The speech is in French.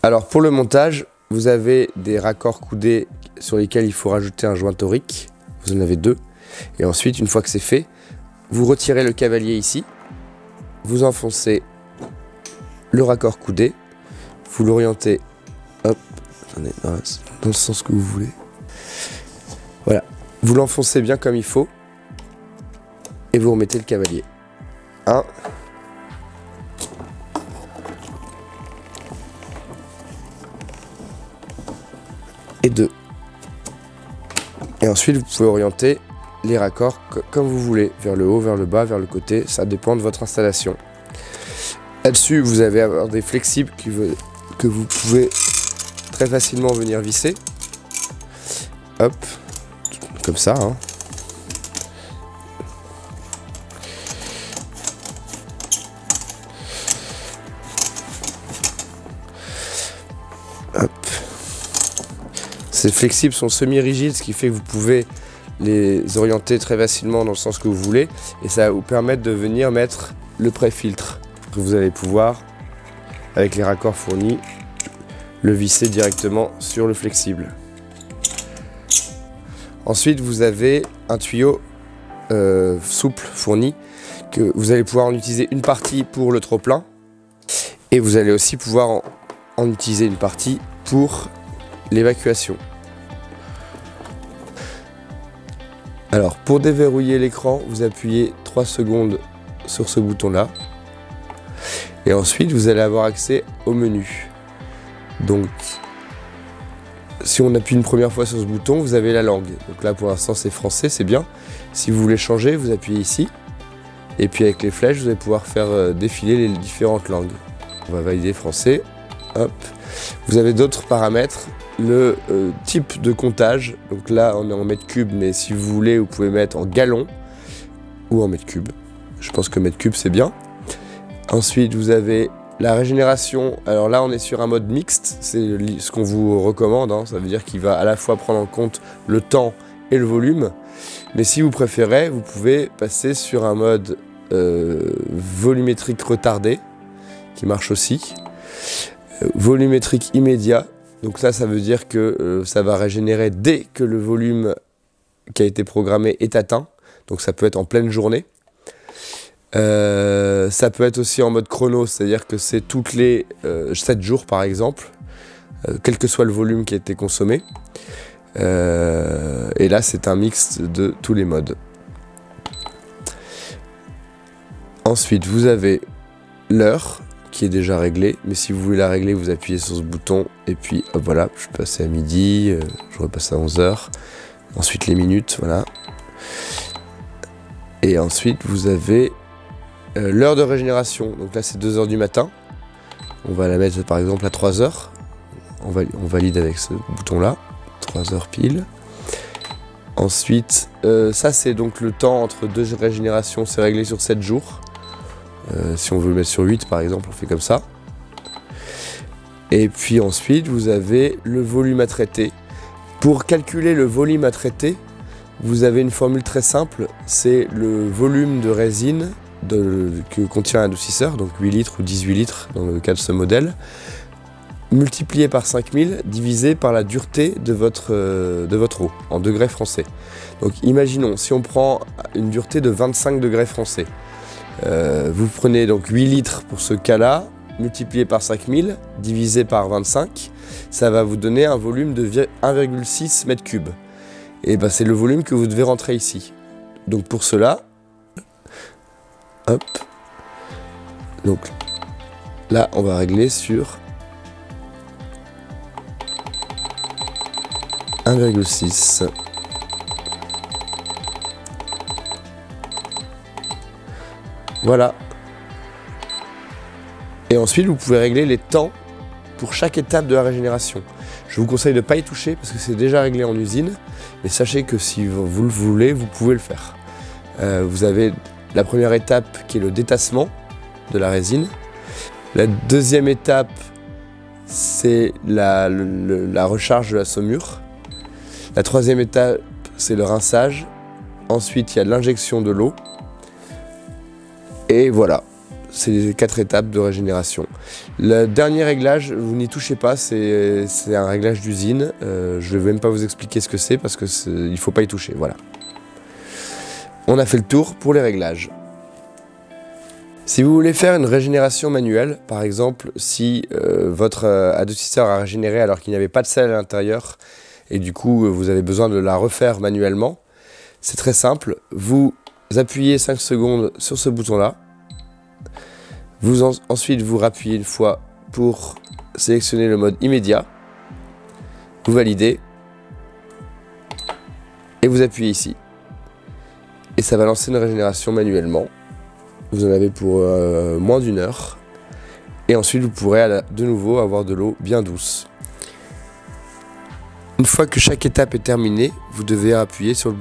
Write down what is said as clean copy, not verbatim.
Alors pour le montage, vous avez des raccords coudés sur lesquels il faut rajouter un joint torique. Vous en avez 2. Et ensuite, une fois que c'est fait, vous retirez le cavalier ici. Vous enfoncez le raccord coudé. Vous l'orientez, hop, attendez, dans le sens que vous voulez. Voilà. Vous l'enfoncez bien comme il faut. Et vous remettez le cavalier. 1. Et 2. Et ensuite, vous pouvez orienter les raccords comme vous voulez, vers le haut, vers le bas, vers le côté, ça dépend de votre installation. Là-dessus, vous allez avoir des flexibles que vous pouvez très facilement venir visser. Hop, comme ça. Hein. Hop. Ces flexibles sont semi-rigides, ce qui fait que vous pouvez les orienter très facilement dans le sens que vous voulez et ça va vous permettre de venir mettre le pré-filtre que vous allez pouvoir, avec les raccords fournis, le visser directement sur le flexible. Ensuite, vous avez un tuyau souple fourni que vous allez pouvoir en utiliser une partie pour le trop-plein et vous allez aussi pouvoir en utiliser une partie pour l'évacuation. Alors pour déverrouiller l'écran, vous appuyez 3 secondes sur ce bouton-là. Et ensuite, vous allez avoir accès au menu. Donc, si on appuie une première fois sur ce bouton, vous avez la langue. Donc là, pour l'instant, c'est français, c'est bien. Si vous voulez changer, vous appuyez ici. Et puis avec les flèches, vous allez pouvoir faire défiler les différentes langues. On va valider français. Hop. Vous avez d'autres paramètres. Le type de comptage, donc là on est en mètres cubes, mais si vous voulez vous pouvez mettre en gallons ou en mètres cubes. Je pense que mètres cubes c'est bien. Ensuite vous avez la régénération, alors là on est sur un mode mixte, c'est ce qu'on vous recommande, hein. Ça veut dire qu'il va à la fois prendre en compte le temps et le volume, mais si vous préférez vous pouvez passer sur un mode volumétrique retardé, qui marche aussi, volumétrique immédiat. Donc là, ça veut dire que ça va régénérer dès que le volume qui a été programmé est atteint. Donc ça peut être en pleine journée. Ça peut être aussi en mode chrono, c'est-à-dire que c'est toutes les 7 jours par exemple, quel que soit le volume qui a été consommé. Et là, c'est un mix de tous les modes. Ensuite, vous avez l'heure qui est déjà réglée, mais si vous voulez la régler, vous appuyez sur ce bouton et puis hop, voilà, je vais passer à midi, je repasse à 11h, ensuite les minutes, voilà. Et ensuite vous avez l'heure de régénération, donc là c'est 2h du matin, on va la mettre par exemple à 3h, on valide avec ce bouton là, 3h pile. Ensuite, ça c'est donc le temps entre 2 régénérations, c'est réglé sur 7 jours. Si on veut le mettre sur 8 par exemple, on fait comme ça. Et puis ensuite, vous avez le volume à traiter. Pour calculer le volume à traiter, vous avez une formule très simple. C'est le volume de résine que contient un adoucisseur, donc 8 litres ou 18 litres dans le cas de ce modèle, multiplié par 5000, divisé par la dureté de votre eau, en degrés français. Donc imaginons, si on prend une dureté de 25 degrés français, vous prenez donc 8 litres pour ce cas-là, multiplié par 5000, divisé par 25, ça va vous donner un volume de 1,6 m3. Et ben c'est le volume que vous devez rentrer ici. Donc pour cela, hop, donc là on va régler sur 1,6. Voilà. Et ensuite, vous pouvez régler les temps pour chaque étape de la régénération. Je vous conseille de ne pas y toucher parce que c'est déjà réglé en usine. Mais sachez que si vous le voulez, vous pouvez le faire. Vous avez la première étape qui est le détassement de la résine. La deuxième étape, c'est la recharge de la saumure. La troisième étape, c'est le rinçage. Ensuite, il y a l'injection de l'eau. Et voilà, c'est les 4 étapes de régénération. Le dernier réglage, vous n'y touchez pas, c'est un réglage d'usine. Je ne vais même pas vous expliquer ce que c'est parce qu'il ne faut pas y toucher. Voilà. On a fait le tour pour les réglages. Si vous voulez faire une régénération manuelle, par exemple, si votre adoucisseur a régénéré alors qu'il n'y avait pas de sel à l'intérieur et du coup vous avez besoin de la refaire manuellement, c'est très simple. Vous appuyez 5 secondes sur ce bouton-là. Ensuite, vous rappuyez une fois pour sélectionner le mode immédiat. Vous validez. Et vous appuyez ici. Et ça va lancer une régénération manuellement. Vous en avez pour moins d'1 heure. Et ensuite, vous pourrez de nouveau avoir de l'eau bien douce. Une fois que chaque étape est terminée, vous devez appuyer sur le bouton